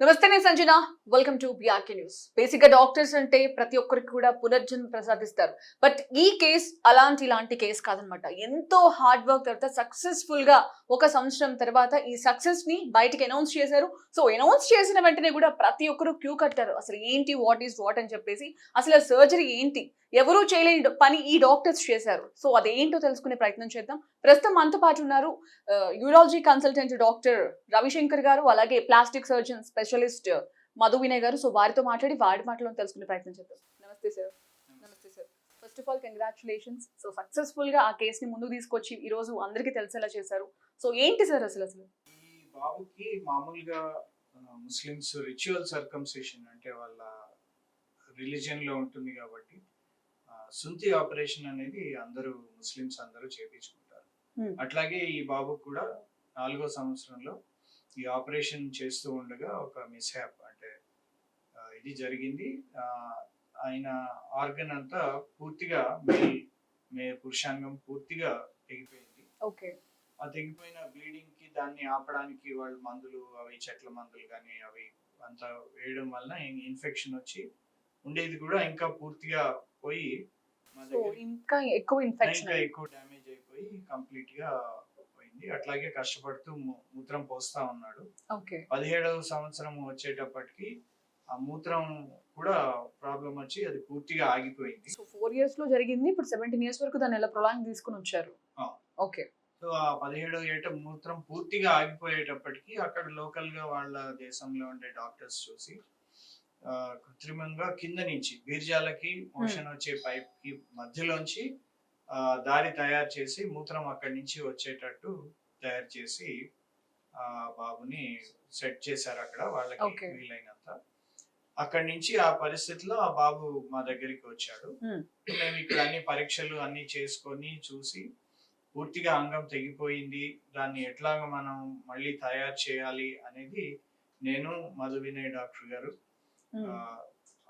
నమస్తే నేను Sanjana. Welcome to BRK news. Basic గా డాక్టర్స్ అంటే ప్రతి ఒక్కరికి కూడా పునర్జన్మ ప్రసాదిస్తారు. బట్ ఈ కేస్ ఇలాంటి కేస్ కాదనమాట. ఎంతో హార్డ్ వర్క్ తర్వాత సక్సెస్ఫుల్ గా ఒక సంవత్సరం తర్వాత ఈ సక్సెస్ ని బయటికి అనౌన్స్ చేశారు. సో అనౌన్స్ చేసిన వెంటనే కూడా ప్రతి ఒక్కరు క్యూ కట్టారు. అసలు ఏంటి, వాట్ ఈస్ వాట్ అని చెప్పేసి, అసలు సర్జరీ ఏంటి, ఎవరూ చేయలేని పని ఈ డాక్టర్స్ చేశారు. సో అదేంటో తెలుసుకునే ప్రయత్నం చేద్దాం. ప్రస్తుతం మనతో పాటు ఉన్నారు యూరాలజీ కన్సల్టెంట్ డాక్టర్ రవిశంకర్ గారు, అలాగే plastic surgeon specialist Madhu Vinay గారు. సో వారితో మాట్లాడి వారి మాటలను తెలుసుకునే ప్రయత్నం చేద్దాం. నమస్తే సార్. నమస్తే sir. First of all congratulations. So successful గా ఆ కేసుని ముందుకు తీసుకొచ్చి ఈ రోజు అందరికీ తెలిసేలా చేశారు. సో ఏంటి సార్ అసలు ఈ బాబుకి మామూలుగా ముస్లిమ్స్ రిచువల్ సర్కంసేషన్ అంటే వాళ్ళ రిలీజియన్ లో ఉంటుంది కాబట్టి సుంతి ఆపరేషన్ అనేది అందరూ ముస్లిమ్స్ అందరూ చేయించుకుంటారు. అట్లాగే ఈ బాబుకు కూడా 4వ సంవత్సరంలో ఈ ఆపరేషన్ చేస్తూ ఉండగా ఒక మిస్హ్యాప్ అంటే ఇది జరిగింది. ఆయన ఆర్గన్ అంతా పూర్తిగా పురుషాంగం పూర్తిగా తెగిపోయింది. ఓకే. ఆ తెగిపోయిన బ్లీడింగ్ కి దాన్ని ఆపడానికి వాళ్ళు మందులు, అవి చెట్ల మందులు కానీ అవి అంతా వేయడం వలన ఇన్ఫెక్షన్ వచ్చి ఉండేది కూడా ఇంకా పూర్తిగా పోయి ఇంకా ఎక్కువ డ్యామేజ్ అయిపోయి కంప్లీట్ గా పోయింది. అట్లాగే కష్టపడుతూ మూత్రం పోస్తా ఉన్నాడు. 17వ సంవత్సరం వచ్చేటప్పటికి ఆ మూత్రం కూడా ప్రాబ్లం వచ్చి అది పూర్తిగా ఆగిపోయింది. సో 4 years లో జరిగింది. ఇప్పుడు 17 years వరకు దాన్ని ఎలా ప్రొలాంగ్ తీసుకుని వచ్చారు. ఓకే. సో ఆ 17వ ఏట మూత్రం పూర్తిగా ఆగిపోయేటప్పటికి అక్కడ లోకల్ గా వాళ్ళ దేశంలో ఉండే డాక్టర్స్ చూసి కృత్రిమంగా కింద నుంచి బీర్జాలకి మోషన్ వచ్చే పైప్ కి మధ్యలోంచి దారి తయారు చేసి మూత్రం అక్కడి నుంచి వచ్చేటట్టు తయారు చేసి ఆ బాబుని సెట్ చేశారు అక్కడ వాళ్ళకి వీలైనంత. అక్కడి నుంచి ఆ పరిస్థితిలో ఆ బాబు మా దగ్గరికి వచ్చాడు. మేము ఇక్కడ అన్ని పరీక్షలు అన్ని చేసుకొని చూసి పూర్తిగా అంగం తెగిపోయింది, దాన్ని ఎట్లాగ మనం మళ్ళీ తయారు చేయాలి అనేది నేను మధు వినయ్ డాక్టర్ గారు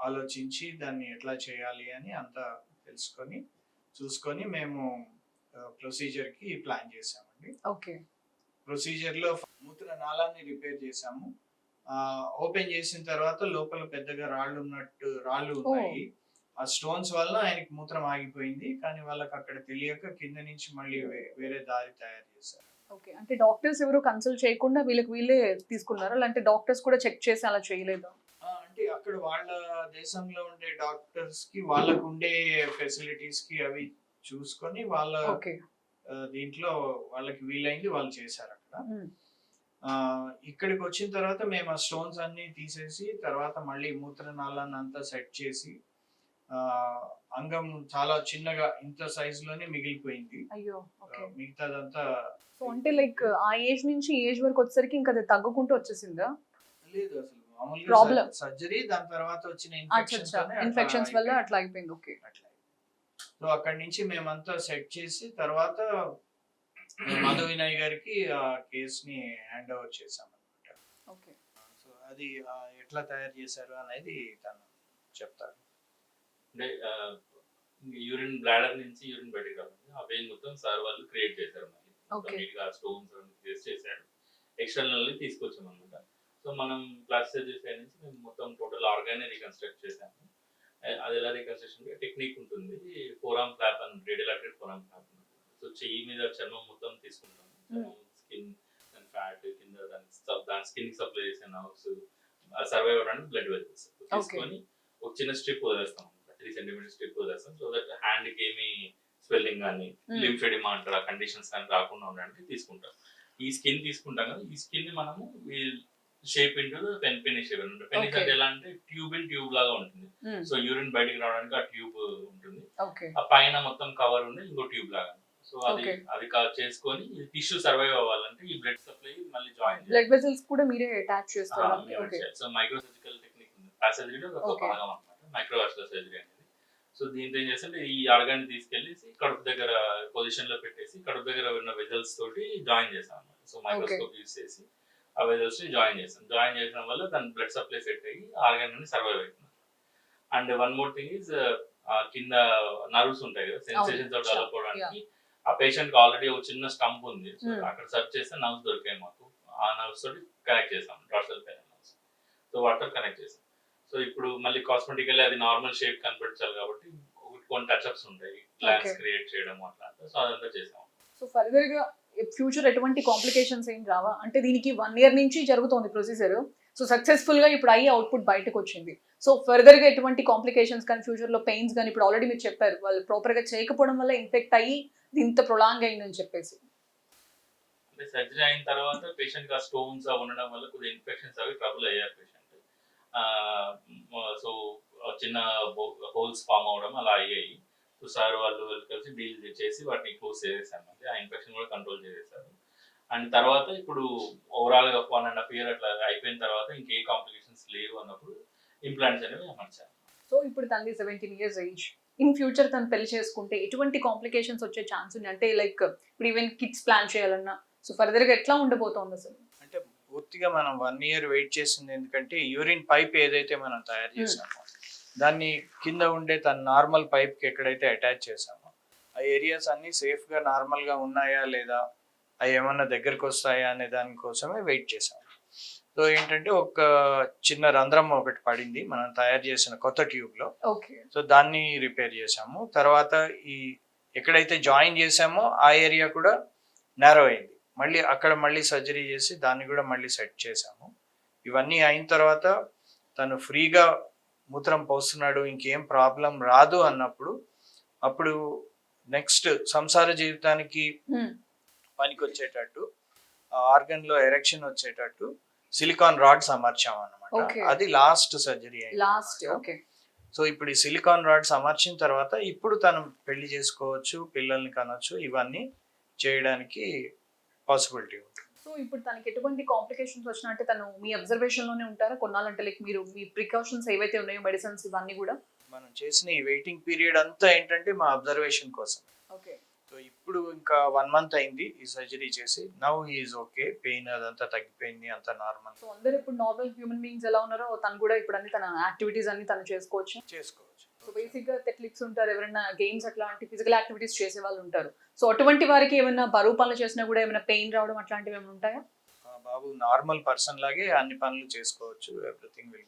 ఆలోచించి దాన్ని ఎట్లా చేయాలి అని అంతా తెలుసుకొని చూసుకొని మేము ప్రొసీజర్ కి ప్లాన్ చేసామండి. ప్రొసీజర్ లో మూత్ర నాళాన్ని రిపేర్ చేసాము. ఓపెన్ చేసిన తర్వాత లోపల పెద్దగా రాళ్ళు ఉన్నాయి. ఆ స్టోన్స్ వల్ల ఆయనకి మూత్రం ఆగిపోయింది. కానీ వాళ్ళకి అక్కడ తెలియక కింద నుంచి మళ్ళీ వేరే దారి తయారు చేశారు. ఓకే. అంటే డాక్టర్స్ ఎవరు కన్సల్ట్ చేయకుండా వీళ్ళే తీసుకున్నారా? అంటే డాక్టర్స్ కూడా చెక్ చేసి అలా చేయలేదా? అంటే అక్కడ వాళ్ళ దేశంలో ఉండే డాక్టర్స్ కి వాళ్ళకు ఉండే ఫెసిలిటీస్ కి అవి చూసుకొని వాళ్ళ దీంట్లో వాళ్ళకి వీలైంది వాళ్ళు చేశారు అక్కడ. ఇక్కడికి వచ్చిన తర్వాత మేము ఆ స్టోన్స్ అన్ని తీసేసి తర్వాత మళ్ళీ మూత్రనాళాన్ని అంతా సెట్ చేసి అంగం చాలా చిన్నగా ఇంత సైజ్ లోనే మిగిలిపోయింది. మిగతాదంతా అంటే లైక్ ఆ ఏజ్ నుంచి ఏజ్ వరకు వచ్చేసరికి ఇంకా అది తగ్గుకుంటూ వచ్చేసిందా? లేదు, అసలు మామూలుగా సర్జరీ దాని తర్వాత వచ్చిన ఇన్ఫెక్షన్స్ వల్ల అట్లా అయిపోయింది. ఓకే. సో అక్కడి నుంచి మేమంతా సెట్ చేసి తర్వాత మధు వినయ్ గారికి ఆ కేసుని హ్యాండ్ ఓవర్ చేసాం అన్నమాట. ఓకే. సో అది ఎట్లా తయారు చేశారు అనేది తను చెప్తారు. అంటే యూరిన్ బ్లాడర్ నుంచి యూరిన్ బయటకు రావాలి. ఆ వెయిన్ మొత్తం సార్ వాళ్ళు క్రియేట్ చేశారు. స్టోన్స్ చేశారు. ఎక్స్టర్నల్ తీసుకొచ్చాం అనమాట. సో మనం ప్లాస్టిక్ సర్జరీ సైడ్ నుంచి మేము మొత్తం టోటల్ ఆర్గాన్ రీకన్స్ట్రక్ట్ చేసాము. అది ఎలా రీకన్స్ట్రక్షన్ టెక్నిక్ ఉంటుంది. ఫోరామ్ ఫ్లాప్ అని రేడియల్ ఫోరామ్ ఫ్లాప్. సో చెయ్యి మీద చర్మం మొత్తం తీసుకుంటాము. స్కిన్ దాని ఫ్యాట్ కింద దాని స్కిన్ సప్లై చేసే నర్వ్స్ సర్వైవ్ అవడానికి బ్లడ్ వెజల్స్ తీసుకొని ఒక చిన్న స్ట్రిప్ వదిలేస్తాం. 3 cm స్ట్రిప్ వదిలేస్తాం. సో దట్ హ్యాండ్ కి ఏమి స్వెల్లింగ్ కానీ లింఫెడిమా అంటారు ఆ కండిషన్స్ కానీ రాకుండా ఉండడానికి తీసుకుంటాం. ఈ స్కిన్ తీసుకుంటాం కదా, ఈ స్కిన్ ని మనము shape into penis shape. Penis అంటే ఎలా అంటే ట్యూబ్ లాగా ఉంటుంది. సో యూరిన్ బయటికి రావడానికి ఆ ట్యూబ్ ఉంటుంది. ఆ పైన మొత్తం కవర్ ఉంది ఇంకో ట్యూబ్ లాగా. సో అది చేసుకొని టిష్యూ సర్వైవ్ అవ్వాలంటే ఈ బ్లడ్ సప్లై మళ్ళీ జాయిన్ బ్లడ్ వెసల్స్ కూడా మీరే అటాచ్ చేస్తారు. సో మైక్రో సర్జికల్ టెక్నిక్ ఉంది. ఆ సర్జరీలో ఒక భాగం అన్నమాట మైక్రోవాస్కులర్ సర్జరీ అనేది. సో దీంతో ఏం చేస్తే ఈ ఆర్గాన్ తీసుకెళ్లి కడుపు దగ్గర పొజిషన్ లో పెట్టేసి కడుపు దగ్గర ఉన్న వెజల్స్ తోటి జాయిన్ చేస్తాం అన్నమాట. సో మైక్రోస్కోప్ యూజ్ చేసి ఆ వెజల్స్ ని జాయిన్ చేస్తాం. జాయిన్ చేయడం వల్ల దాని బ్లడ్ సప్లై సెట్ అయ్యి ఆర్గాన్ అనేది సర్వైవ్ అవుతుంది. And one more thing is కింద నర్వ్స్ ఉంటాయి కదా, సెన్సేషన్స్ డెవలప్ అవడానికి ఆ పేషెంట్ కి ఆల్రెడీ ఒక చిన్న స్టంప్ ఉంది. అక్కడ సర్చ్ చేస్తే నర్వ్స్ దొరికాయి మాకు. ఆ నర్వ్స్ తోటి కనెక్ట్ చేసాం డార్సల్ పెరల్ నర్వ్స్. సో వాటితో కనెక్ట్ చేసాం. సో ఇప్పుడు మళ్ళీ కాస్మెటికల్లీ అది నార్మల్ షేప్ కనిపించాలి కాబట్టి కొన్ని టచ్అప్స్ ఉంటాయి, గ్లాన్స్ క్రియేట్ చేయడం అట్లా. సో అదంతా చేసాం. సో ఫర్దర్ గా ఫ్యూచర్ ఎటువంటి కాంప్లికేషన్స్ ఏం రావా? అంటే దీనికి 1 year నుంచి జరుగుతోంది ప్రొసీజర్. సో సక్సెస్ఫుల్ గా ఇప్పుడు అయ్యి అవుట్పుట్ బయటకు వచ్చింది. సో ఫర్దర్ గా ఎటువంటి కాంప్లికేషన్స్ కానీ ఫ్యూచర్ లో పెయిన్స్ కానీ ఇప్పుడు ఆల్రెడీ మీరు చెప్పారు వాళ్ళు ప్రాపర్ గా చేయకపోవడం వల్ల ఇన్ఫెక్ట్ అయ్యి ఇది ఇంత ప్రొలాంగ్ అయిందని చెప్పేసి. అంటే సర్జరీ అయిన తర్వాత పేషెంట్ కి స్టోన్స్ ఉండడం వల్ల కొద్దిగా ఇన్ఫెక్షన్స్ అవి ట్రబుల్ అయ్యారు పేషెంట్. సో చిన్న హోల్స్ ఫామ్ అవడం అలా అయ్యాయి. సో సార్ వాళ్ళు కలిసి డీల్ చేసి వాటిని క్లోజ్ చేసేసారు. మళ్ళీ ఆ ఇన్ఫెక్షన్ కూడా కంట్రోల్ చేసేసారు. అండ్ తర్వాత ఇప్పుడు ఓవరాల్ గా 1.5 year అట్లా అయిపోయిన తర్వాత ఇంకే కాంప్లికేషన్స్ లేవు అన్నప్పుడు ఇంప్లాంట్స్ అనేవి అమర్చారు. సో ఇప్పుడు తనది 17 years ఏజ్. ఇన్ ఫ్యూచర్ తను పెళ్లి చేసుకుంటే ఎటువంటి కాంప్లికేషన్స్ వచ్చే ఛాన్స్ ఉంది? అంటే లైక్ ఇప్పుడు ఈవెన్ కిడ్స్ ప్లాన్ చేయాలన్నా సో ఫర్దర్ గా ఎట్లా ఉండబోతోంది అసలు? అంటే పూర్తిగా మనం 1 year వెయిట్ చేసింది ఎందుకంటే యూరిన్ పైప్ ఏదైతే మనం తయారు చేసామో దాన్ని కింద ఉండే తన నార్మల్ పైప్ కి ఎక్కడైతే అటాచ్ చేసామో ఆ ఏరియాస్ అన్ని సేఫ్ గా నార్మల్ గా ఉన్నాయా లేదా, అవి ఏమన్నా దగ్గరకు వస్తాయా అనే దానికోసమే వెయిట్ చేసాము. సో ఏంటంటే ఒక చిన్న రంధ్రం ఒకటి పడింది మనం తయారు చేసిన కొత్త ట్యూబ్ లో. సో దాన్ని రిపేర్ చేసాము. తర్వాత ఈ ఎక్కడైతే జాయిన్ చేసామో ఆ ఏరియా కూడా నేరో అయింది. మళ్ళీ అక్కడ మళ్ళీ సర్జరీ చేసి దాన్ని కూడా మళ్ళీ సెట్ చేసాము. ఇవన్నీ అయిన తర్వాత తను ఫ్రీగా మూత్రం పోస్తున్నాడు, ఇంకేం ప్రాబ్లం రాదు అన్నప్పుడు అప్పుడు నెక్స్ట్ సంసార జీవితానికి పనికి వచ్చేటట్టు ఆర్గన్ లో ఎరెక్షన్ వచ్చేటట్టు సిలికాన్ రాడ్స్ అమర్చాము అన్నమాట. అది లాస్ట్ సర్జరీ అయింది. సో ఇప్పుడు ఈ సిలికాన్ రాడ్స్ అమర్చిన తర్వాత ఇప్పుడు తను పెళ్లి చేసుకోవచ్చు, పిల్లల్ని కనొచ్చు, ఇవన్నీ చేయడానికి పాసిబిలిటీ ఉంటుంది. సో ఇప్పుడు తనకి ఎటువంటి కాంప్లికేషన్స్ వచ్చినా అంటే తను మీ అబ్జర్వేషన్ లోనే ఉంటారా కొన్నాళ్ళంటే? లైక్ మీరు మీ ప్రికాషన్స్ ఏవైతే ఉన్నాయో మెడిసిన్స్ ఇవన్నీ కూడా మనం చేసిన ఈ వెయిటింగ్ పీరియడ్ అంతా ఏంటంటే మా అబ్జర్వేషన్ కోసం. సో ఇప్పుడు ఇంకా 1 month అయింది ఈ సర్జరీ చేసి. Now he is okay, pain అదంతా తగ్గిపోయింది, అంతా నార్మల్. సో అందరూ ఇప్పుడు నార్మల్ హ్యూమన్ బీయింగ్స్ ఎలా ఉన్నారో తను కూడా ఇప్పుడు అన్ని తన యాక్టివిటీస్ అన్ని తను చేసుకోవచ్చు. సో బేసిక్ గా అథ్లెట్స్ ఉంటారు, ఎవరైనా గేమ్స్ అట్లాంటి ఫిజికల్ యాక్టివిటీస్ చేసే వాళ్ళు ఉంటారు. సో అటువంటి వారికి ఏమైనా బరువు పనులు చేసినా కూడా ఏమైనా పెయిన్ రావడం అట్లాంటివి ఏమైనా ఉంటాయా? బాబు నార్మల్ పర్సన్ లాగే అన్ని పనులు చేసుకోవచ్చు, ఎవ్రీథింగ్ విల్.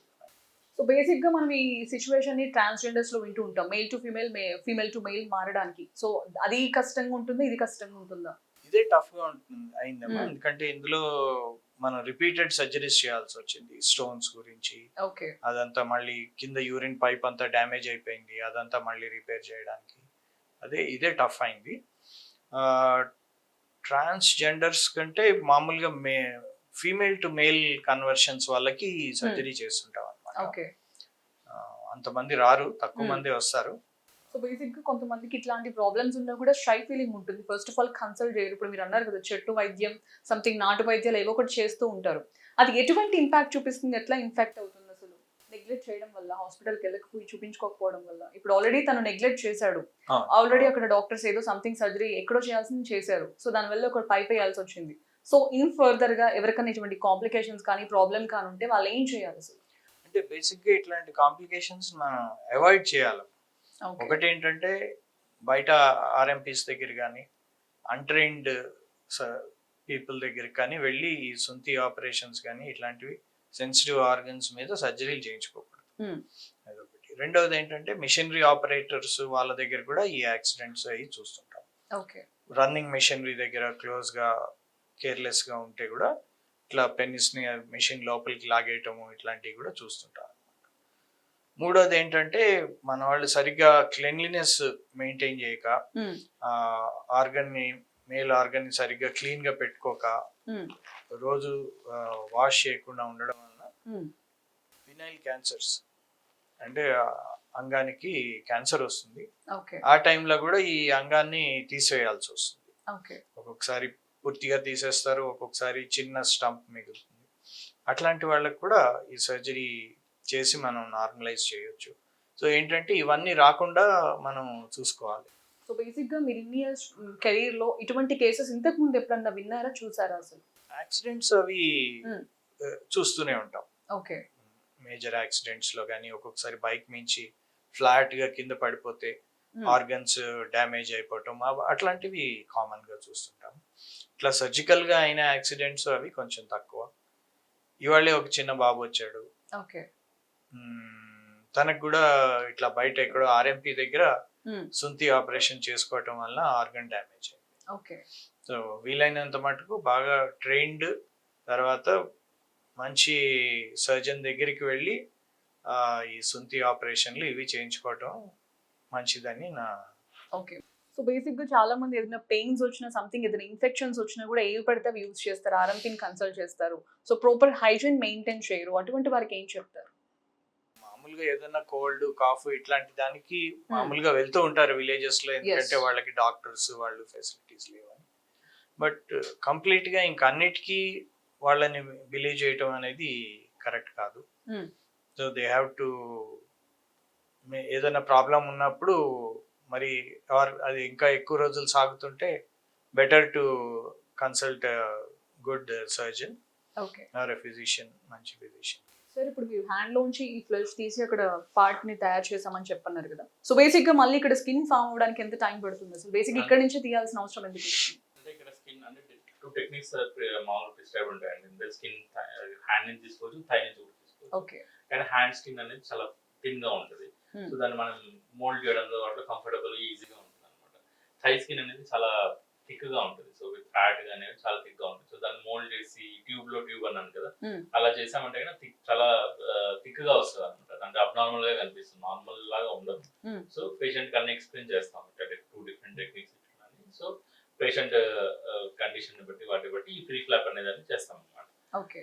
సో బేసిక్ గా మనం ఈ సిచ్యువేషన్ ని ట్రాన్స్జెండర్స్ లో వింటూ ఉంటాం, mail to female, female to mail మారడానికి. సో అది కష్టంగా ఉంటుంది, ఇది కష్టంగా ఉంటుందా? ఇదే టఫ్ గా ఉంటుంది అయిందమ్మా. ఎందుకంటే ఇందులో మనం రిపీటెడ్ సర్జరీస్ చేయాల్సి వచ్చింది. స్టోన్స్ గురించి అదంతా మళ్ళీ కింద యూరిన్ పైప్ అంతా డ్యామేజ్ అయిపోయింది, అదంతా మళ్ళీ రిపేర్ చేయడానికి ఇదే టఫ్ అయింది. ట్రాన్స్జెండర్స్ కంటే మామూలుగా ఫీమేల్ టు మేల్ కన్వర్షన్స్ వాళ్ళకి సర్జరీ చేస్తుంటాం అన్నమాట. అంతమంది రారు, తక్కువ మంది వస్తారు. సో బేసిక్ గా కొంతమందికి ఇట్లాంటి ప్రాబ్లమ్స్ ఉన్నా కూడా షై ఫీలింగ్ ఉంటుంది. ఫస్ట్ ఆఫ్ ఆల్ కన్సల్ట్ చేయరు. ఇప్పుడు మీరు అన్నారు కదా చెట్టు వైద్యం, సంథింగ్ నాటు వైద్యాలు ఏవో ఒకటి చేస్తూ ఉంటారు. అది ఎటువంటి ఇంపాక్ట్ చూపిస్తుంది, ఎట్లా ఇన్ఫెక్ట్ అవుతుంది అసలు నెగ్లెక్ట్ చేయడం వల్ల, హాస్పిటల్కి వెళ్ళకపోయి చూపించుకోకపోవడం వల్ల? ఇప్పుడు ఆల్రెడీ తను నెగ్లెక్ట్ చేశాడు, ఆల్రెడీ అక్కడ డాక్టర్స్ ఏదో సంథింగ్ సర్జరీ ఎక్కడో చేయాల్సింది చేశారు. సో దానివల్ల ఒక పైప్ వేయాల్సి వచ్చింది. సో ఇన్ ఫర్దర్ గా ఎవరికైనా ఇటువంటి కాంప్లికేషన్స్ కానీ ప్రాబ్లం కానీ ఉంటే వాళ్ళు ఏం చేయాలి అసలు? అంటే బేసిక్ గా ఇట్లాంటి కాంప్లికేషన్స్ మనం అవాయిడ్ చేయాలి. ఒకటి ఏంటంటే బయట ఆర్ఎంపీస్ దగ్గర కానీ అన్ట్రైన్డ్ పీపుల్ దగ్గర కానీ వెళ్ళి ఈ సొంతి ఆపరేషన్స్ కానీ ఇట్లాంటివి సెన్సిటివ్ ఆర్గన్స్ మీద సర్జరీలు చేయించుకోకూడదు. అదొకటి. రెండవది ఏంటంటే మిషనరీ ఆపరేటర్స్ వాళ్ళ దగ్గర కూడా ఈ యాక్సిడెంట్స్ అవి చూస్తుంటాం. రన్నింగ్ మిషనరీ దగ్గర క్లోజ్ గా కేర్లెస్ గా ఉంటే కూడా ఇట్లా పెన్నిస్ ని మిషన్ లోపలికి లాగేయటము ఇట్లాంటివి కూడా చూస్తుంటాం. మూడోది ఏంటంటే మన వాళ్ళు సరిగ్గా క్లెన్లీనెస్ మెయింటైన్ చేయక, మేల్ ఆర్గన్ ని సరిగ్గా క్లీన్ గా పెట్టుకోక, రోజు వాష్ చేయకుండా ఉండడం వల్ల ఫినైల్ క్యాన్సర్స్ అంటే అంగానికి క్యాన్సర్ వస్తుంది. ఆ టైంలో కూడా ఈ అంగాన్ని తీసివేయాల్సి వస్తుంది. ఒక్కొక్కసారి పూర్తిగా తీసేస్తారు, ఒక్కొక్కసారి చిన్న స్టంప్ మిగులుతుంది. అట్లాంటి వాళ్ళకి కూడా ఈ సర్జరీ చేసి మనం నార్మలైజ్ చేయొచ్చు. సో ఏంటంటే ఇవన్నీ రాకుండా మనం చూసుకోవాలి. సో బేసిక్ గా మీరు ఇన్ని ఇయర్స్ కెరీర్ లో ఇటువంటి కేసెస్ ఇంతకు ముందు ఎప్పుడన్నా విన్నారా, చూసారా? అసలు యాక్సిడెంట్స్ అవి చూస్తూనే ఉంటాం. మేజర్ యాక్సిడెంట్స్ లో కానీ ఒక్కొక్కసారి బైక్ మించి ఫ్లాట్ గా కింద పడిపోతే ఆర్గన్స్ డ్యామేజ్ అయిపోవటం అట్లాంటివి కామన్ గా చూస్తుంటాం. ఇట్లా సర్జికల్ గా అయిన యాక్సిడెంట్స్ అవి కొంచెం తక్కువ. ఇవాళే ఒక చిన్న బాబు వచ్చాడు, ఓకే. తనకు కూడా ఇట్లా బయట ఎక్కడో ఆర్ఎంపీ దగ్గర సుంతి ఆపరేషన్ చేసుకోవటం వల్ల ఆర్గన్ డ్యామేజ్ అయింది. ఓకే. సో వీలైనంత మటుకు బాగా ట్రైన్డ్, తర్వాత మంచి సర్జన్ దగ్గరికి వెళ్ళి ఈ సుంతి ఆపరేషన్లు ఇవి చేయించుకోవటం మంచిదని నా. ఓకే. సో బేసిక్ గా చాలా మంది ఏదైనా పెయిన్స్ వచ్చినా, సంథింగ్ ఏదైనా ఇన్ఫెక్షన్స్ వచ్చినా కూడా ఏవి పడితే అవి యూజ్ చేస్తారు, ఆర్ఎంపీని కన్సల్ట్ చేస్తారు. సో ప్రాపర్ హైజీన్ మెయింటైన్ చేయరు. అటువంటి వారికి ఏం చెప్తారు? మామూలుగా ఏదైనా కోల్డ్, కాఫ్ ఇట్లాంటి దానికి మామూలుగా వెళ్తూ ఉంటారు విలేజెస్ లో, ఎందుకంటే వాళ్ళకి డాక్టర్స్ వాళ్ళు ఫెసిలిటీస్ లేవని. బట్ కంప్లీట్ గా ఇంక అన్నిటికీ వాళ్ళని బిలీవ్ చేయటం అనేది కరెక్ట్ కాదు. సో దే హ్యావ్ టు, ఏదైనా ప్రాబ్లం ఉన్నప్పుడు మరి అది ఇంకా ఎక్కువ రోజులు సాగుతుంటే better to consult good surgeon or physician, మంచి ఫిజిషియన్. సార్ ఇప్పుడు మీరు హ్యాండ్ లోంచి ఈ ఫ్లెష్ తీసి అక్కడ పార్ట్ ని తయారు చేసామని చెప్పన్నారు కదా. సో బేసిక్ గా మళ్ళీ ఇక్కడ స్కిన్ ఫామ్ అవడానికి ఎంత టైం పడుతుంది అసలు? బేసిక్ ఇక్కడ నుంచి తీయాల్సిన అవసరం ఎందుకు? అంటే ఇక్కడ స్కిన్ అంటే 2 టెక్నిక్స్ మామూలుగా ప్రిస్క్రైబ్ ఉంటాయండి. స్కిన్ హ్యాండ్ నుంచి తీసుకోవచ్చు, థై నుంచి కూడా తీసుకోవచ్చు. ఓకే. కానీ హ్యాండ్ స్కిన్ అనేది చాలా థిన్ గా ఉంటుంది. సో దాన్ని మనం మోల్డ్ చేయడంలో వాటిలో కంఫర్టబుల్ ఈజీగా ఉంటుంది అనమాట. థై స్కిన్ అనేది చాలా థిక్ గా ఉంటుంది. సో విత్ ఫ్యాట్ గా అనేది చాలా థిక్ గా ఉంటుంది. సో దాన్ని మోల్డ్ చేసి ట్యూబ్ అన్నాను కదా, అలా చేసామంటే కన్నా చాలా థిక్ గా వస్తుంది అనమాట. అంటే అబ్నార్మల్ గా కనిపిస్తుంది, నార్మల్ లాగా ఉండదు. సో పేషెంట్ కన్నా ఎక్స్ప్లెయిన్ చేస్తాం 2 different techniques. So patient condition బట్టి వాటి బట్టి ఈ ఫ్రీ ఫ్లాప్ అనేది చేస్తాం అనమాట. ఓకే.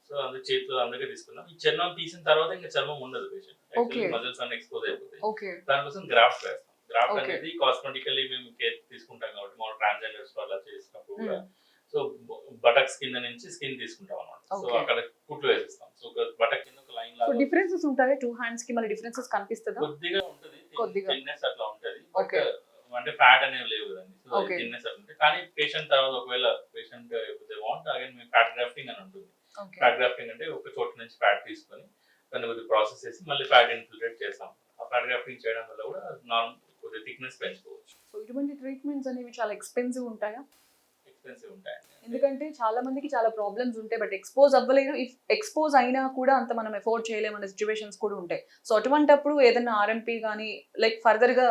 సో అందుకే చేతిలో అందుకే తీసుకున్నాం. ఈ చర్మం తీసిన తర్వాత ఇంకా చర్మం ఉండదు పేషెంట్, మజిల్స్ అన్ని ఎక్స్పోజ్ అయిపోతాయి. దానికోసం గ్రాఫ్ట్ వేస్తాం. గ్రాఫ్ట్ అనేది కాస్మెటికల్లీ మేము కేర్ తీసుకుంటాం కాబట్టి మా ట్రాన్స్జెండర్స్ అలా చేసినప్పుడు కూడా సో బటక్స్ కింద నుంచి స్కిన్ తీసుకుంటాం అన్నమాట. సో అక్కడ కుట్లు వేసేస్తాం. సో బటక్ కింద ఒక లైన్ లాగా డిఫరెన్సెస్ ఉంటాయి. 2 హ్యాండ్స్ కి మళ్ళీ డిఫరెన్సెస్ కనిపిస్తుందా? కొద్దిగా ఉంటది, థిన్నెస్ అట్లా ఉంటది. అంటే ఫ్యాట్ అనేవి లేవు కదండి. సో థిన్నెస్ అట్లా ఉంటుంది. కానీ పేషెంట్ తర్వాత ఒకవేళ పేషెంట్ వాంట్ అగైన్ మేము ఫ్యాట్ గ్రాఫ్టింగ్ అని ఉంటుంది. ఫ్యాట్ గ్రాఫ్టింగ్ అంటే ఒక చోటు నుంచి ఫ్యాట్ తీసుకొని దాన్ని కొద్దిగా ప్రాసెస్ చేసి మళ్ళీ ఫ్యాట్ ఇన్ఫిల్ట్రేట్ చేస్తాం. ఆ ఫ్యాట్ గ్రాఫ్టింగ్ చేయడం వల్ల కూడా నార్మల్ కొద్దిగా థిక్నెస్ పెంచుకోవచ్చు. సో ఇటువంటి ట్రీట్మెంట్స్ అనేవి చాలా ఎక్స్పెన్సివ్ ఉంటాయా? ఎక్స్పెన్సివ్ ఉంటాయి. ఎందుకంటే చాలా మందికి చాలా ప్రాబ్లమ్స్ ఉంటాయి, బట్ ఎక్స్పోజ్ అవ్వలేదు. ఇఫ్ ఎక్స్పోజ్ అయినా కూడా అంత మనం ఎఫోర్డ్ చేయలేము అనే సిచ్యువేషన్స్ కూడా ఉంటాయి. సో అటువంటప్పుడు ఏదైనా ఆర్ఎంపీ కానీ లైక్ ఫర్దర్ గా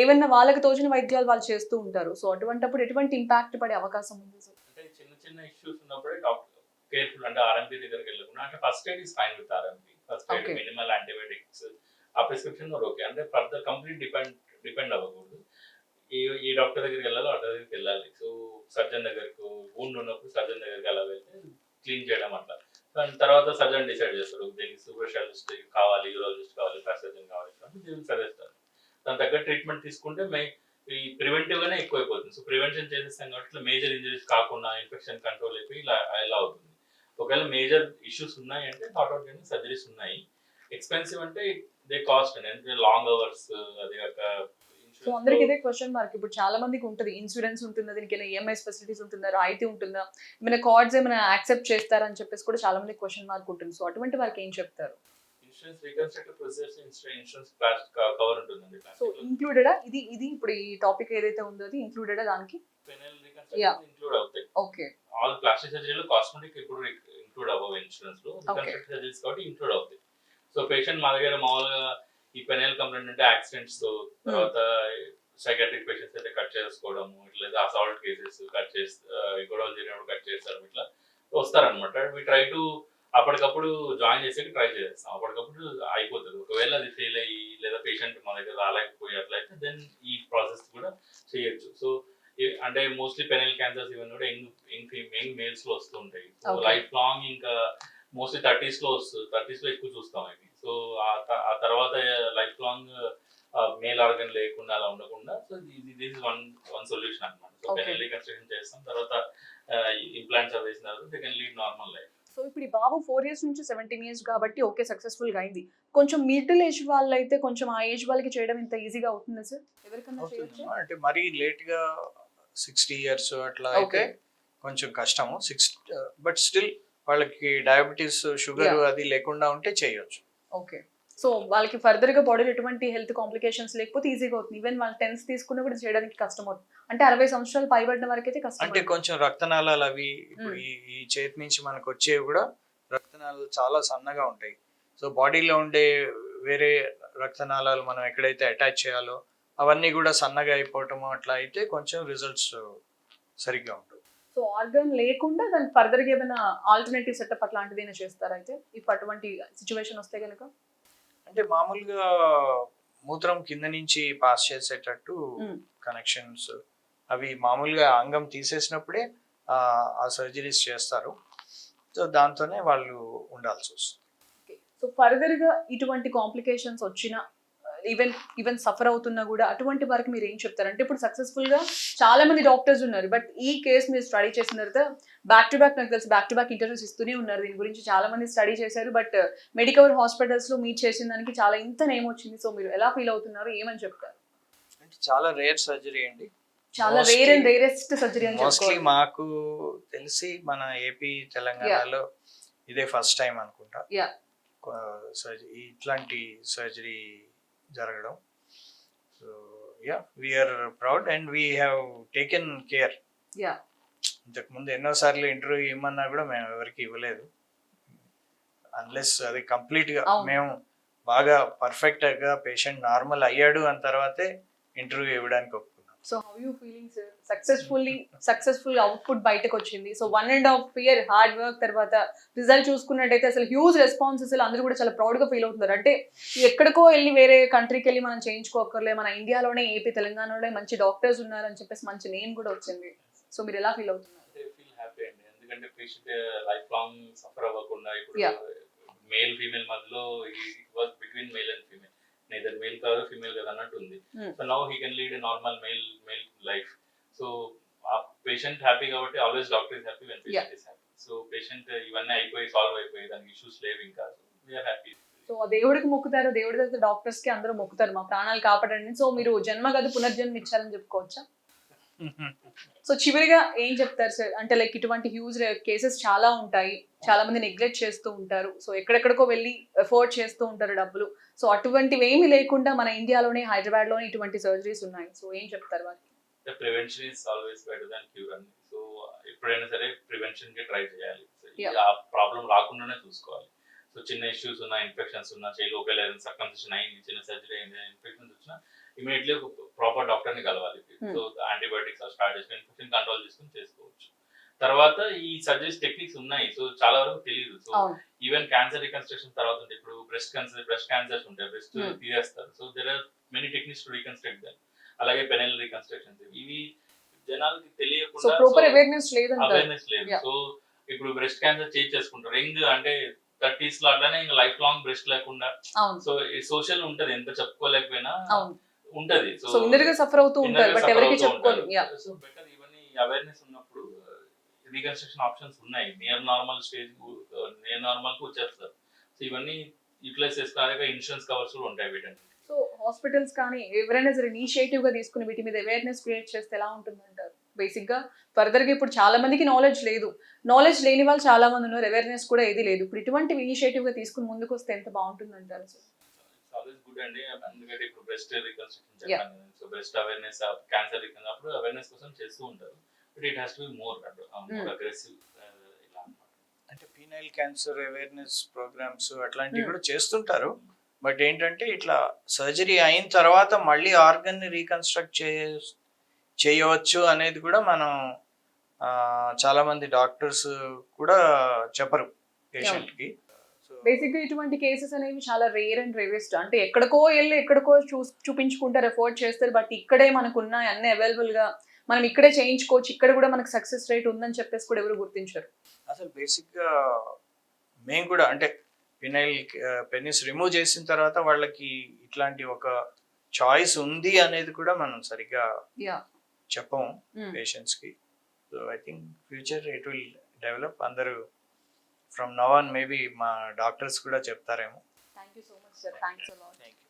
ఏమైనా వాళ్ళకి తోచిన వైద్యాలు వాళ్ళు చేస్తూ ఉంటారు. సో అటువంటప్పుడు ఎటువంటి ఇంపాక్ట్ పడే అవకాశం ఉంది సార్? అంటే చిన్న ఇష్యూస్ ఉన్నప్పుడే డాక్టర్ కేర్ఫుల్. అంటే ఆర్ఎంపీ దగ్గరికి వెళ్ళకుండా, అంటే first aid is fine with RMP. First aid minimal antibiotics ఆ ప్రిస్క్రిప్షన్ ఓకే. అంటే ఫర్దర్ కంప్లీట్ డిపెండ్ అవ్వకూడదు. ఏ డాక్టర్ దగ్గరికి వెళ్ళాలో ఆ దగ్గరికి వెళ్ళాలి. సో సర్జన్ దగ్గరకు వూండ్ ఉన్నప్పుడు సర్జన్ దగ్గరికి అలా వెళ్తే క్లీన్ చేయడం అట్లా. దాని తర్వాత సర్జన్ డిసైడ్ చేస్తారు దీనికి సూపర్ స్పెషాలిస్ట్ కావాలి, యూరాలజిస్ట్ కావాలి, ప్లాస్టిక్ సర్జన్ కావాలి, సజెస్తారు. దాని తగ్గ ట్రీట్మెంట్ తీసుకుంటే ఈ ప్రివెంటివ్ గానే ఎక్కువైపోతుంది. సో ప్రివెన్షన్ చేసేస్తాం కాబట్టి మేజర్ ఇంజరీస్ కాకుండా ఇన్ఫెక్షన్ కంట్రోల్ అయిపోయి ఇలా అవుతుంది. ఒకవేళ మేజర్ ఇష్యూస్ ఉన్నాయి అంటే థాట్ అవుట్ చేయడానికి సర్జరీస్ ఉన్నాయి. ఎక్స్పెన్సివ్ అంటే దే కాస్ట్ అండి, లాంగ్ అవర్స్. అది ఒక సో అందరికి ఇదే క్వశ్చన్ మార్క్. ఇప్పుడు చాలా మందికి ఉంటుంది, ఇన్సూరెన్స్ ఉంటుందా, దీనికి ఈఎంఐ ఫెసిలిటీస్ ఉంటుందా, రాయితీ ఉంటుందా, ఏమైనా కార్డ్స్ ఏమైనా యాక్సెప్ట్ చేస్తారని చెప్పేసి కూడా చాలా మంది క్వశ్చన్ మార్క్ ఉంటుంది. సో అటువంటి వారికి ఏం చెప్తారు? Insurance reconstructive procedures insurance cover ఉంటుందండి. సో ఇంక్లూడెడా ఇది ఇప్పుడు ఈ టాపిక్ ఏదైతే ఉందో అది ఇంక్లూడెడా దానికి? పెనల్ రీకన్స్ట్రక్షన్ ఇంక్లూడ్ అవుతాయి. ఓకే. ఆల్ ప్లాస్టిక్ సర్జరీలో కాస్మెటిక్ ఇప్పుడు ఇంక్లూడ్ అవ్వవు ఇన్సూరెన్స్ లో. రీకన్స్ట్రక్టివ్ సర్జరీస్ కాబట్టి ఇంక్లూడ్ అవుతాయి. సో పేషెంట్ మా దగ్గర మామూలుగా ఈ పెనల్ కంప్లైంట్ అంటే యాక్సిడెంట్స్ తో, తర్వాత సైకాట్రిక్ పేషెంట్స్ అయితే కట్ చేసుకోవడము, ఇట్లా అసాల్ట్ కేసెస్ కట్ చేసి గొడవలు జరిగినప్పుడు కట్ చేస్తారు, ఇట్లా వస్తారనమాట. వి ట్రై టు అప్పటికప్పుడు జాయిన్ చేసేకి ట్రై చేస్తాం. అప్పటికప్పుడు అయిపోతుంది. ఒకవేళ అది ఫెయిల్ అయ్యి లేదా పేషెంట్ మా దగ్గర రాలేకపోయేట్లయితే దెన్ ఈ ప్రాసెస్ కూడా చేయొచ్చు. సో అంటే మోస్ట్లీ పెనల్ క్యాన్సర్స్ ఇవన్నీ కూడా యంగ్ మేల్స్ లో వస్తూ ఉంటాయి. సో లైఫ్ లాంగ్ ఇంకా మోస్ట్లీ 30s లో ఎక్కువ చూస్తాం ఇవి. సో ఆ తర్వాత లైఫ్ లాంగ్ మేల్ ఆర్గన్ లేకుండా అలా ఉండకుండా, so this is one solution అనమాట. సో పెనల్ రీకన్స్ట్రక్షన్ చేస్తాం, తర్వాత ఇంప్లాంట్స్ అవి వేసిన తర్వాత they can lead normal life. So ఇప్పుడు ఈ బాబు 4 years నుంచి 17 years కాబట్టి ఓకే సక్సెస్ఫుల్ గా అయింది. కొంచెం మిడిల్ ఏజ్ వాళ్ళు అయితే కొంచెం ఆ ఏజ్ వాళ్ళకి చేయడం ఇంత ఈజీగా అవుతుందా సార్? ఎవరికన్నా చేయొచ్చు అంటే మరీ లేట్ గా 60 years అట్లా అయితే కొంచెం కష్టము. బట్ స్టిల్ వాళ్ళకి డయాబెటీస్, షుగర్ అది లేకుండా ఉంటే చేయొచ్చు. ఓకే. సో వాళ్ళకి ఫర్దర్ గా బాడీలో ఎటువంటి హెల్త్ కాంప్లికేషన్స్ లేకపోతే ఈజీగా అవుతుంది. ఈవెన్ వాళ్ళు 10th తీసుకున్నా కూడా చేయడానికి కష్టం అవుతుంది. అంటే 60 సంవత్సరాలు పైబడిన వరకు అయితే కష్టం. అంటే కొంచెం రక్తనాళాలు అవి ఇప్పుడు ఈ చేతి నుంచి మనకు వచ్చేవి కూడా రక్తనాళాలు చాలా సన్నగా ఉంటాయి. సో బాడీలో ఉండే వేరే రక్తనాళాలు మనం ఎక్కడైతే అటాచ్ చేయాలో అవన్నీ కూడా సన్నగా అయిపోవటము అట్లా అయితే కొంచెం రిజల్ట్స్ సరిగ్గా ఉంటుంది. సో ఆర్గన్ లేకుండా దానికి ఫర్దర్ గా ఏమైనా ఆల్టర్నేటివ్ సెటప్ అట్లాంటిది ఏమైనా చేస్తారా అయితే ఇఫ్ అటువంటి సిచ్యువేషన్ వస్తే కనుక? అంటే మామూలుగా మూత్రం కింద నుంచి పాస్ చేసేటట్టు Mm. కనెక్షన్స్ అవి మామూలుగా అంగం తీసేసినప్పుడే ఆ సర్జరీస్ చేస్తారు. సో దాంతోనే వాళ్ళు ఉండాల్సి వస్తుంది. సో ఫర్దర్ గా ఇటువంటి కాంప్లికేషన్స్ వచ్చినా ఈవెన్ సఫర్ అవుతున్నా కూడా అటువంటి వారికి మీరు ఏం చెప్తారు? అంటే ఇప్పుడు సక్సెస్ఫుల్ గా చాలా మంది డాక్టర్స్ ఉన్నారు, బట్ ఈ కేసు మీరు స్టడీ చేసిన తర్వాత బ్యాక్ టు బ్యాక్ నాకు తెలిసి బ్యాక్ టు బ్యాక్ ఇంటర్వ్యూస్ ఇస్తూనే ఉన్నారు. దీని గురించి చాలా మంది స్టడీ చేశారు, బట్ మెడికవర్ హాస్పిటల్స్ లో మీట్ చేసిన దానికి చాలా ఇంత నేమ్ వచ్చింది. సో మీరు ఎలా ఫీల్ అవుతున్నారు, ఏమని చెప్తారు? అంటే చాలా రేర్ సర్జరీ అండి, చాలా రేర్ అండ్ రేరెస్ట్ సర్జరీ అని మోస్ట్లీ చెప్పుకోవాలి. మాకు తెలిసి మన ఏపీ తెలంగాణలో ఇదే ఫస్ట్ టైం అనుకుంటా Yeah. ఇట్లాంటి సర్జరీ జరగడం. So yeah we are proud and we have taken care. Yeah, ఇంతకుముందు ఎన్నోసార్లు ఇంటర్వ్యూ ఇవ్వమన్నా కూడా మేము ఎవరికి ఇవ్వలేదు, అన్లెస్ అది కంప్లీట్ గా అవును. మేము బాగా పర్ఫెక్ట్ గా పేషెంట్ నార్మల్ అయ్యాడు అని తర్వాతే ఇంటర్వ్యూ ఇవ్వడానికి ఒప్పుకున్నాం. So how you feeling sir? Successful output బయటకు వచ్చింది. సో 1.5 year హార్డ్ వర్క్ తర్వాత రిజల్ట్ చూసుకున్నట్టయితే అసలు హ్యూజ్ రెస్పాన్సెస్, అందరూ కూడా చాలా ప్రౌడ్ గా ఫీల్ అవుతున్నారు. అంటే ఎక్కడికో వెళ్ళి వేరే కంట్రీకి వెళ్ళి మనం చేయించుకోకర్లే, మన ఇండియాలోనే ఏపీ తెలంగాణలోనే మంచి డాక్టర్స్ ఉన్నారని చెప్పేసి మంచి నేమ్ కూడా వచ్చింది. సో మీరు ఎలా ఫీల్ అవుతున్నారు? ఫీల్ హ్యాపీ అండి, ఎందుకంటే పేషెంట్ లైఫ్ లాంగ్ సఫర్ అవ్వకుండా ఇప్పుడు Yeah. మేల్ ఫీమేల్ మధ్యలో it was between male and female, neither male కాదు ఫీమేల్ కాదు అన్నట్టు ఉంది. So now he can lead a normal male life. So ఆ పేషెంట్ హ్యాపీ కాబట్టి always doctor is happy when patient is happy. So patient ఇవన్నీ అయిపోయి solve అయిపోయి దానికి ఇష్యూస్ లేవు ఇంకా, వీఆర్ హ్యాపీ. సో దేవుడికి మొక్కుతారు, దేవుడి దగ్గర డాక్టర్స్ కి అందరూ మొక్కుతారు మా ప్రాణాలు కాపాడండి. సో మీరు జన్మ కాదు పునర్జన్మ ఇచ్చారని చెప్పుకోవచ్చా? సో చివరిగా ఏం చెప్తారు సార్? అంటే లైక్ ఇటువంటి హ్యూజ్ కేసెస్ చాలా ఉంటాయి, చాలా మంది నెగ్లెక్ట్ చేస్తూ ఉంటారు, సో ఎక్కడెక్కడికో వెళ్ళి ఎఫోర్డ్ చేస్తూ ఉంటారు డబ్బులు. సో అటువంటివి ఏమీ లేకుండా మన ఇండియాలోనే హైదరాబాద్ లోనే ఇటువంటి సర్జరీస్ ఉన్నాయి. సో ఏం చెప్తారు వారికి? Prevention is always better than cure అండి. సో ఎప్పుడైనా సరే ప్రివెన్షన్ కి ట్రై చేయాలి. Yeah. ఆ ప్రాబ్లం రాకుండానే చూసుకోవాలి. సో చిన్న ఇష్యూస్ ఉన్నా, ఇన్ఫెక్షన్స్ ఉన్నా, చేయి లోకల్ సర్కంసిషన్ అయింది, చిన్న సర్జరీ అయింది, ఇన్ఫెక్షన్స్ వచ్చినా ఇమీడియట్లీ ఒక ప్రాపర్ డాక్టర్ ని కలవాలి. సో యాంటీబయాటిక్స్ స్టార్ట్ చేసుకుని ఇన్ఫెక్షన్ కంట్రోల్ చేసుకుని చేసుకోవచ్చు. తర్వాత ఈ సర్జరీస్ టెక్నిక్స్ ఉన్నాయి, సో చాలా వరకు తెలియదు. సో ఈవెన్ క్యాన్సర్ రికన్స్ట్రక్షన్ తర్వాత ఉంది, ఇప్పుడు బ్రెస్ట్ క్యాన్సర్స్ ఉంటాయి, బ్రెస్ట్ తీసేస్తారు. So there are many techniques to reconstruct them. అలాగే పెనల్ రికన్స్ట్రక్షన్స్, ఇవి జనాలకి తెలియకుండా అవేర్నెస్ లేదు. సో ఇప్పుడు బ్రెస్ట్ క్యాన్సర్ చేసుకుంటారు యంగ్, అంటే 30s లో అట్లానే ఇంకా లైఫ్ లాంగ్ బ్రెస్ట్ లేకుండా. సో సోషల్ ఉంటది, ఎంత చెప్పుకోలేకపోయినా ఉంటది. సో ఇన్నర్ గా సఫర్ అవుతూ ఉంటారు, బట్ ఎవరికి చెప్పుకోరు. సో బెటర్ ఇవన్నీ అవేర్నెస్ ఉన్నప్పుడు రీకన్స్ట్రక్షన్ ఆప్షన్స్ ఉన్నాయి. నియర్ నార్మల్ కు వచ్చేస్తారు. సో ఇవన్నీ యూటిలైజ్ చేసుకోవాలి. ఇన్సూరెన్స్ కవర్స్ కూడా ఉంటాయి వీటంటే. సో హాస్పిటల్స్ కానీ ఎవరైనా సరే ఇనిషియేటివ్ గా తీసుకుని వీటి మీద అవేర్నెస్ క్రియేట్ చేస్తే ఎలా ఉంటుందంటారు? బేసిక్ గా ఫర్దర్ గా ఇప్పుడు చాలా మందికి నాలెడ్జ్ లేని వాళ్ళు చాలా మంది ఉన్నారు, అవేర్నెస్ కూడా ఏది లేదు. ఇప్పుడు ఇటువంటి ఇనిషియేటివ్ గా తీసుకుని ముందుకు వస్తే ఎంత బాగుంటుంది అంటారు? ఆల్వేస్ గుడ్ అండి, ఎందుకంటే ఇప్పుడు బ్రెస్ట్ రికన్స్ట్రక్షన్ చెప్పాను. సో బ్రెస్ట్ అవేర్నెస్, క్యాన్సర్ అప్పుడు అవేర్నెస్ కోసం చేస్తూ ఉంటారు, but it has to be more aggressive. ఇలా అన్నమాట. అంటే ఫీనైల్ క్యాన్సర్ అవేర్నెస్ ప్రోగ్రామ్స్ అట్లాంటివి కూడా చేస్తుంటారు, బట్ ఏంటంటే ఇట్లా సర్జరీ అయిన తర్వాత మళ్ళీ ఆర్గన్ ని రీకన్స్ట్రక్ట్ చేయవచ్చు అనేది కూడా మనం చాలా మంది డాక్టర్స్ కూడా చెప్పరు పేషెంట్ కి. బేసిక్ గా ఇటువంటి కేసెస్ అనేవి చాలా రేర్ అండ్ రేరెస్ట్. అంటే ఎక్కడికో చూపించుకుంటారు, ఎఫోర్డ్ చేస్తారు, బట్ ఇక్కడే మనకు ఉన్నాయి అన్ని అవైలబుల్ గా, మనం ఇక్కడే చేయించుకోవచ్చు, ఇక్కడ కూడా మనకు సక్సెస్ రేట్ ఉందని చెప్పేసి కూడా ఎవరు గుర్తించారు. అసలు బేసిక్ గా మేము కూడా అంటే పెనిస్ రిమూవ్ చేసిన తర్వాత వాళ్ళకి ఇట్లాంటి ఒక చాయిస్ ఉంది అనేది కూడా మనం సరిగ్గా చెప్పము పేషెంట్స్ కి. So I think future it will develop. అందరూ ఫ్రమ్ నౌ ఆన్ మేబీ మా డాక్టర్స్ కూడా చెప్తారేమో. Thank you so much sir, thanks a lot. Thank you.